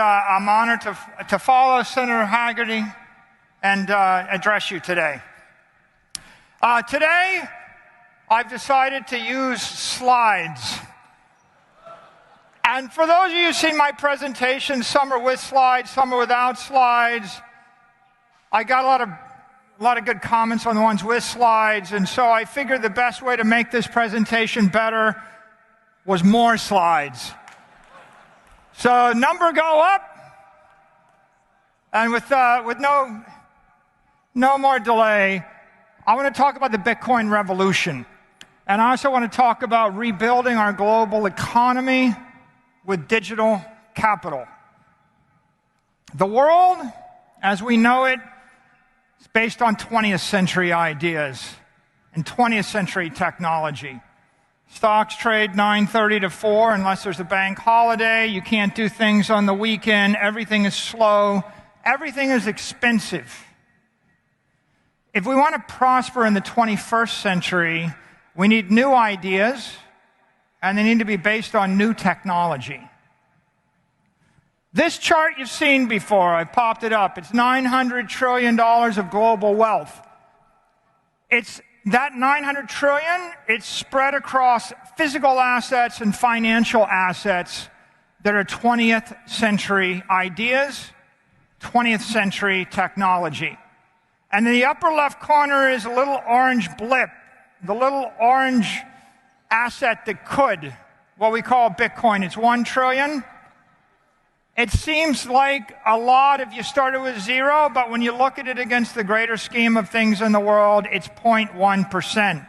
I'm honored to follow Senator Haggerty and address you today. Today, I've decided to use slides. And for those of you who've seen my presentation, some are with slides, some are without slides. I got a lot of good comments on the ones with slides, and so I figured the best way to make this presentation better was more slides. So number go up, and with no more delay, I want to talk about the Bitcoin revolution. And I also want to talk about rebuilding our global economy with digital capital. The world, as we know it, is based on 20th century ideas and 20th century technology. Stocks trade 9:30 to 4 unless there's a bank holiday. You can't do things on the weekend. Everything is slow. Everything is expensive. If we want to prosper in the 21st century, we need new ideas, and they need to be based on new technology. This chart you've seen before. I popped it up. It's $900 trillion of global wealth. It's that $900 trillion, it's spread across physical assets and financial assets that are 20th century ideas, 20th century technology. And in the upper left corner is a little orange blip, the little orange asset that could, what we call Bitcoin. It's $1 trillion. It seems like a lot if you started with zero, but when you look at it against the greater scheme of things in the world, it's 0.1%.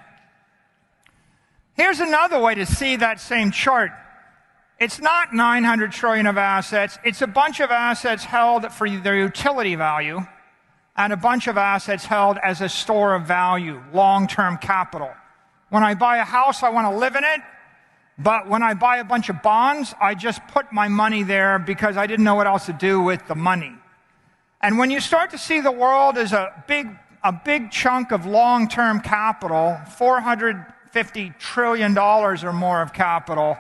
Here's another way to see that same chart. It's not 900 trillion of assets. It's a bunch of assets held for their utility value and a bunch of assets held as a store of value, long-term capital. When I buy a house, I want to live in it. But when I buy a bunch of bonds, I just put my money there because I didn't know what else to do with the money. And when you start to see the world as a big chunk of long-term capital, $450 trillion or more of capital,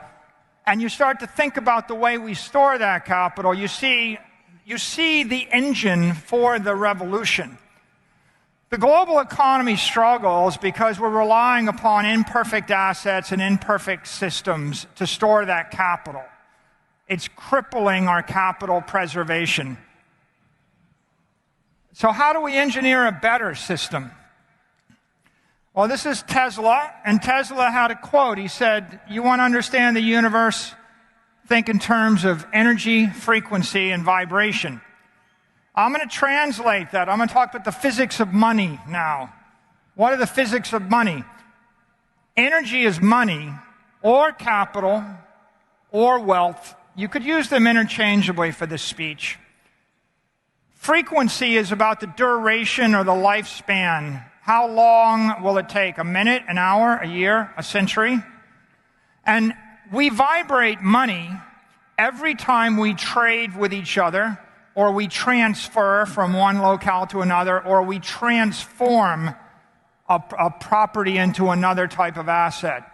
and you start to think about the way we store that capital, you see the engine for the revolution. The global economy struggles because we're relying upon imperfect assets and imperfect systems to store that capital. It's crippling our capital preservation. So how do we engineer a better system? Well, this is Tesla, and Tesla had a quote. He said, "You want to understand the universe? Think in terms of energy, frequency, and vibration." I'm going to translate that. I'm going to talk about the physics of money now. What are the physics of money? Energy is money, or capital, or wealth. You could use them interchangeably for this speech. Frequency is about the duration or the lifespan. How long will it take? A minute, an hour, a year, a century? And we vibrate money every time we trade with each other, or we transfer from one locale to another, or we transform a property into another type of asset.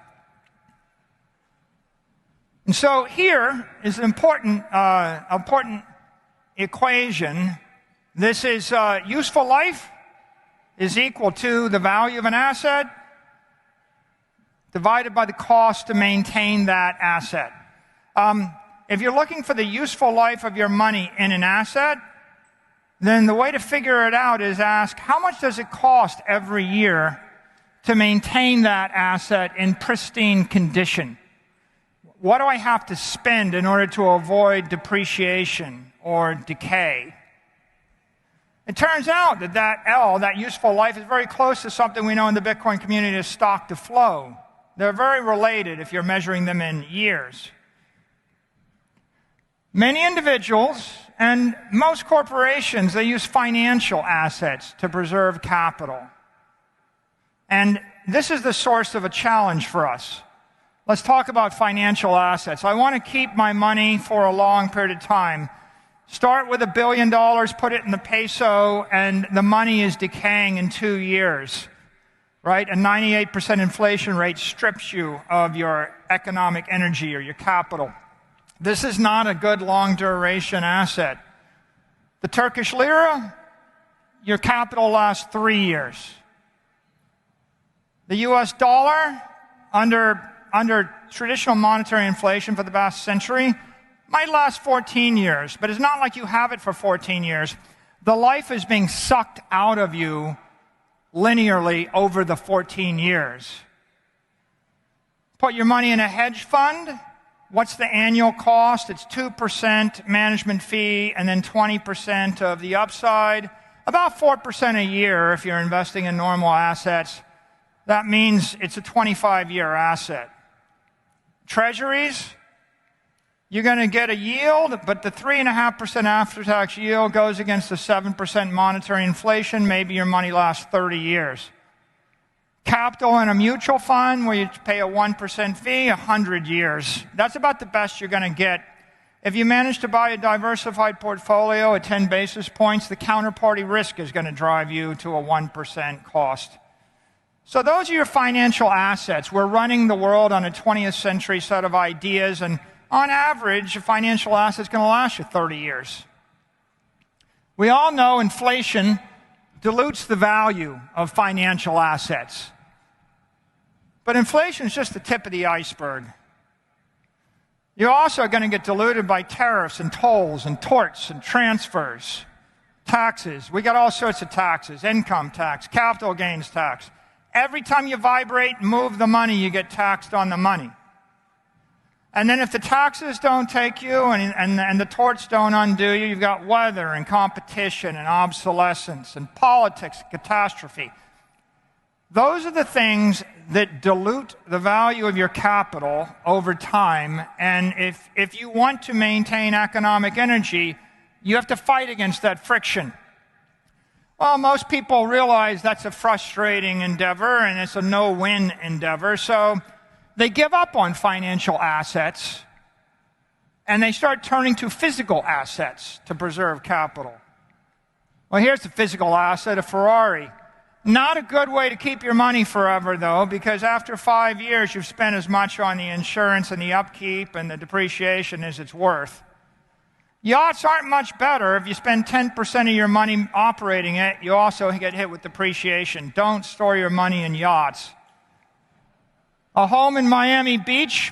And so here is an important equation. This is useful life is equal to the value of an asset divided by the cost to maintain that asset. If you're looking for the useful life of your money in an asset, then the way to figure it out is ask, how much does it cost every year to maintain that asset in pristine condition? What do I have to spend in order to avoid depreciation or decay? It turns out that useful life, is very close to something we know in the Bitcoin community as stock to flow. They're very related if you're measuring them in years. Many individuals and most corporations, they use financial assets to preserve capital. And this is the source of a challenge for us. Let's talk about financial assets. I want to keep my money for a long period of time. Start with $1 billion, put it in the peso, and the money is decaying in 2 years, right? A 98% inflation rate strips you of your economic energy or your capital. This is not a good long-duration asset. The Turkish lira, your capital lasts 3 years. The US dollar, under traditional monetary inflation for the past century, might last 14 years, but it's not like you have it for 14 years. The life is being sucked out of you linearly over the 14 years. Put your money in a hedge fund. What's the annual cost? It's 2% management fee and then 20% of the upside. About 4% a year if you're investing in normal assets. That means it's a 25-year asset. Treasuries, you're going to get a yield, but the 3.5% after-tax yield goes against the 7% monetary inflation. Maybe your money lasts 30 years. Capital in a mutual fund where you pay a 1% fee, 100 years. That's about the best you're going to get. If you manage to buy a diversified portfolio at 10 basis points, the counterparty risk is going to drive you to a 1% cost. So those are your financial assets. We're running the world on a 20th century set of ideas, and on average, a financial asset is going to last you 30 years. We all know inflation dilutes the value of financial assets. But inflation is just the tip of the iceberg. You're also going to get diluted by tariffs and tolls and torts and transfers, taxes. We got all sorts of taxes, income tax, capital gains tax. Every time you vibrate and move the money, you get taxed on the money. And then if the taxes don't take you and the torts don't undo you, you've got weather and competition and obsolescence and politics, catastrophe. Those are the things that dilute the value of your capital over time. And if you want to maintain economic energy, you have to fight against that friction. Well, most people realize that's a frustrating endeavor and it's a no-win endeavor. So they give up on financial assets and they start turning to physical assets to preserve capital. Well, here's the physical asset, a Ferrari. Not a good way to keep your money forever, though, because after 5 years, you've spent as much on the insurance and the upkeep and the depreciation as it's worth. Yachts aren't much better. If you spend 10% of your money operating it, you also get hit with depreciation. Don't store your money in yachts. A home in Miami Beach,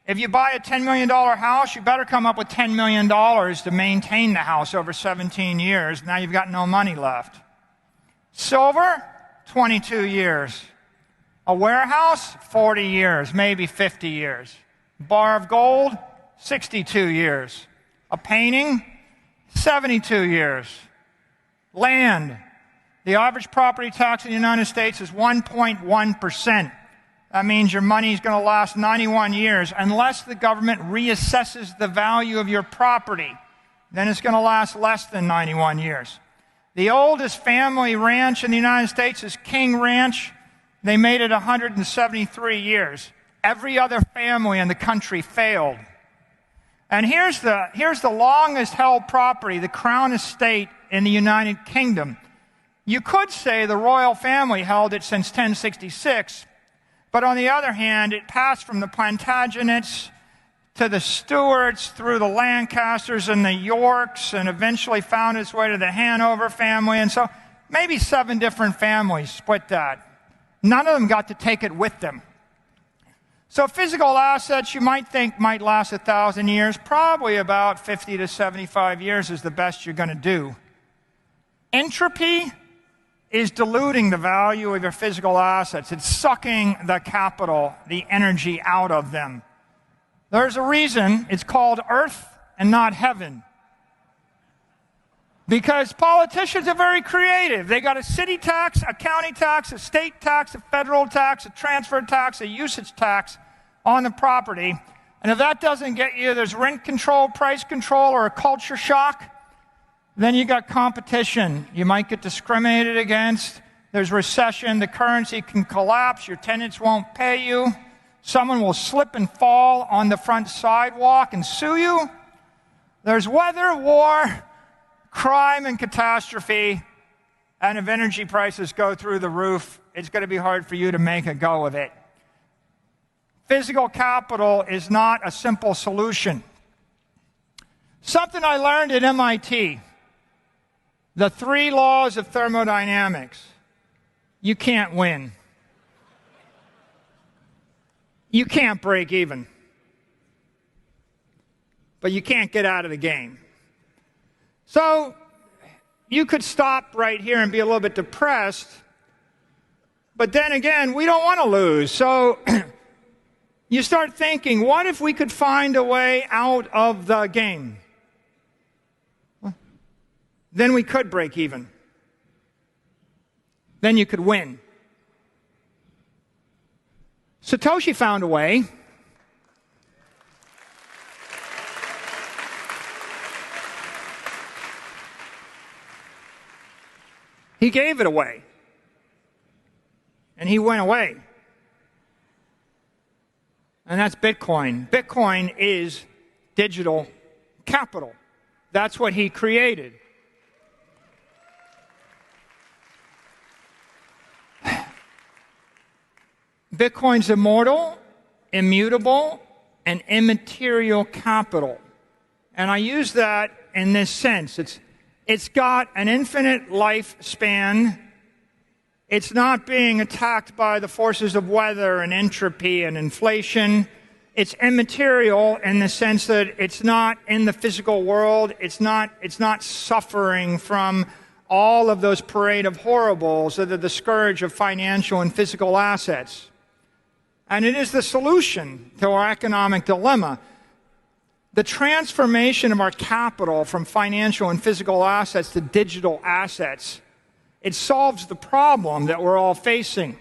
if you buy a $10 million house, you better come up with $10 million to maintain the house over 17 years. Now you've got no money left. Silver, 22 years. A warehouse, 40 years, maybe 50 years. Bar of gold, 62 years. A painting, 72 years. Land, the average property tax in the United States is 1.1%. That means your money is going to last 91 years unless the government reassesses the value of your property. Then it's going to last less than 91 years. The oldest family ranch in the United States is King Ranch. They made it 173 years. Every other family in the country failed. And here's the longest held property, the Crown Estate in the United Kingdom. You could say the royal family held it since 1066, but on the other hand, it passed from the Plantagenets to the Stuarts, through the Lancasters and the Yorks, and eventually found its way to the Hanover family. And so maybe 7 different families split that. None of them got to take it with them. So physical assets you might think might last 1,000 years. Probably about 50 to 75 years is the best you're going to do. Entropy is diluting the value of your physical assets. It's sucking the capital, the energy out of them. There's a reason it's called earth and not heaven. Because politicians are very creative. They got a city tax, a county tax, a state tax, a federal tax, a transfer tax, a usage tax on the property. And if that doesn't get you, there's rent control, price control, or a culture shock. Then you got competition. You might get discriminated against. There's recession. The currency can collapse. Your tenants won't pay you. Someone will slip and fall on the front sidewalk and sue you. There's weather, war, crime, and catastrophe. And if energy prices go through the roof, it's going to be hard for you to make a go of it. Physical capital is not a simple solution. Something I learned at MIT. The 3 laws of thermodynamics. You can't win. You can't break even. But you can't get out of the game. So you could stop right here and be a little bit depressed. But then again, we don't want to lose. So you start thinking, what if we could find a way out of the game? Then we could break even. Then you could win. Satoshi found a way. He gave it away. And he went away. And that's Bitcoin. Bitcoin is digital capital. That's what he created. Bitcoin's immortal, immutable, and immaterial capital. And I use that in this sense. It's got an infinite lifespan. It's not being attacked by the forces of weather and entropy and inflation. It's immaterial in the sense that it's not in the physical world. It's not suffering from all of those parade of horribles that are the scourge of financial and physical assets. And it is the solution to our economic dilemma. The transformation of our capital from financial and physical assets to digital assets, it solves the problem that we're all facing.